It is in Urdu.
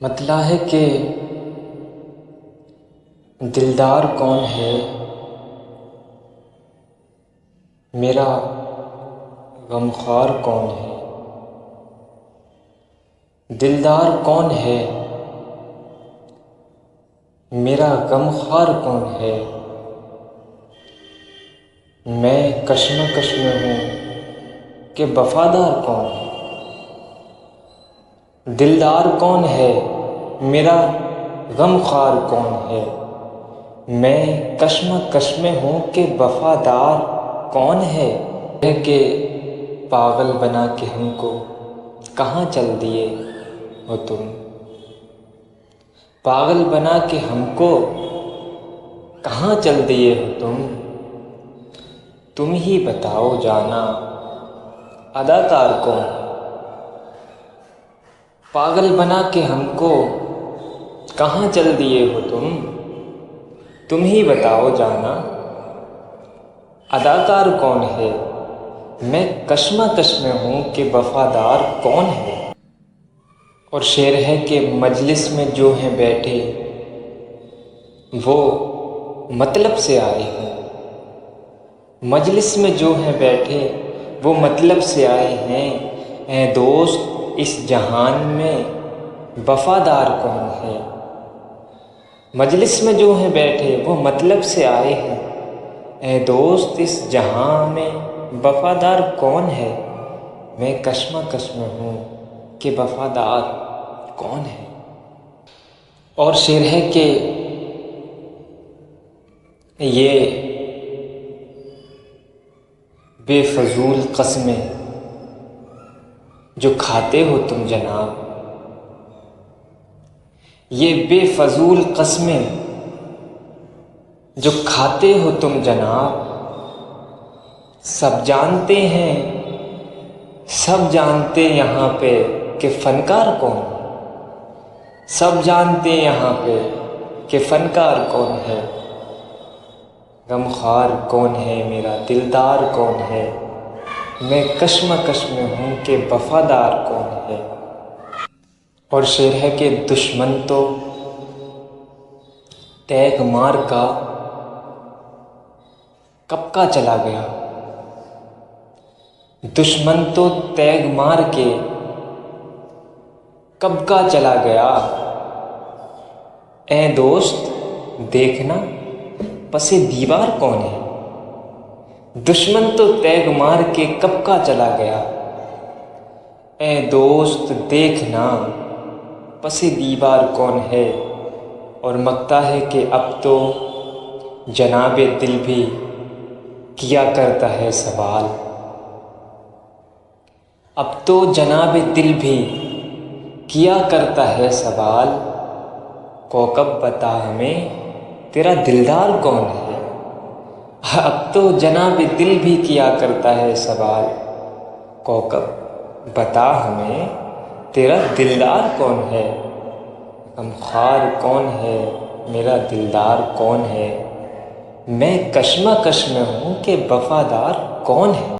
مطلع ہے کہ دلدار کون ہے، میرا غمخوار کون ہے۔ دلدار کون ہے، میرا غمخوار کون ہے۔ میں کشمکش میں ہوں کہ وفادار کون ہے۔ دلدار کون ہے، میرا غمخوار کون ہے۔ میں کشمکش میں ہوں کہ وفادار کون ہے۔ ہے کہ پاگل بنا کے ہم کو کہاں چل دیے ہو تم۔ پاگل بنا کے ہم کو کہاں چل دیے ہو تم۔ تم ہی بتاؤ جانا اداکار کون ہے۔ پاگل بنا کے ہم کو کہاں چل دیے ہو تم۔ تم ہی بتاؤ جانا اداکار کون ہے۔ میں کشمکش میں ہوں کہ وفادار کون ہے۔ اور شعر ہے کہ مجلس میں جو ہیں بیٹھے وہ مطلب سے آئے ہیں۔ مجلس میں جو ہیں بیٹھے وہ مطلب سے آئے ہیں۔ اے دوست اس جہان میں وفادار کون ہے۔ مجلس میں جو ہیں بیٹھے وہ مطلب سے آئے ہیں۔ اے دوست اس جہاں میں وفادار کون ہے۔ میں کشمکش میں ہوں کہ وفادار کون ہے۔ اور شعر ہے کہ یہ بے فضول قسمیں جو کھاتے ہو تم جناب۔ یہ بے فضول قسمیں جو کھاتے ہو تم جناب۔ سب جانتے ہیں، سب جانتے یہاں پہ کہ فنکار کون ہے۔ سب جانتے یہاں پہ کہ فنکار کون ہے۔ غمخوار کون ہے، میرا دلدار کون ہے۔ میں کشمکش میں ہوں کہ وفادار کون ہے۔ اور شعر ہے کہ دشمن تو تیغ مار کا کب کا چلا گیا۔ دشمن تو تیغ مار کے کب کا چلا گیا۔ اے دوست دیکھنا پس دیوار کون ہے۔ دشمن تو تیغ مار کے کب کا چلا گیا۔ اے دوست دیکھنا پس دیوار کون ہے۔ اور مکتا ہے کہ اب تو جناب دل بھی کیا کرتا ہے سوال۔ اب تو جناب دل بھی کیا کرتا ہے سوال۔ کوکب بتا ہمیں تیرا دلدار کون ہے۔ اب تو جناب دل بھی کیا کرتا ہے سوال۔ کوکب بتا ہمیں تیرا دلدار کون ہے۔ غمخوار کون ہے، میرا دلدار کون ہے۔ میں کشمکش میں ہوں کہ وفادار کون ہے۔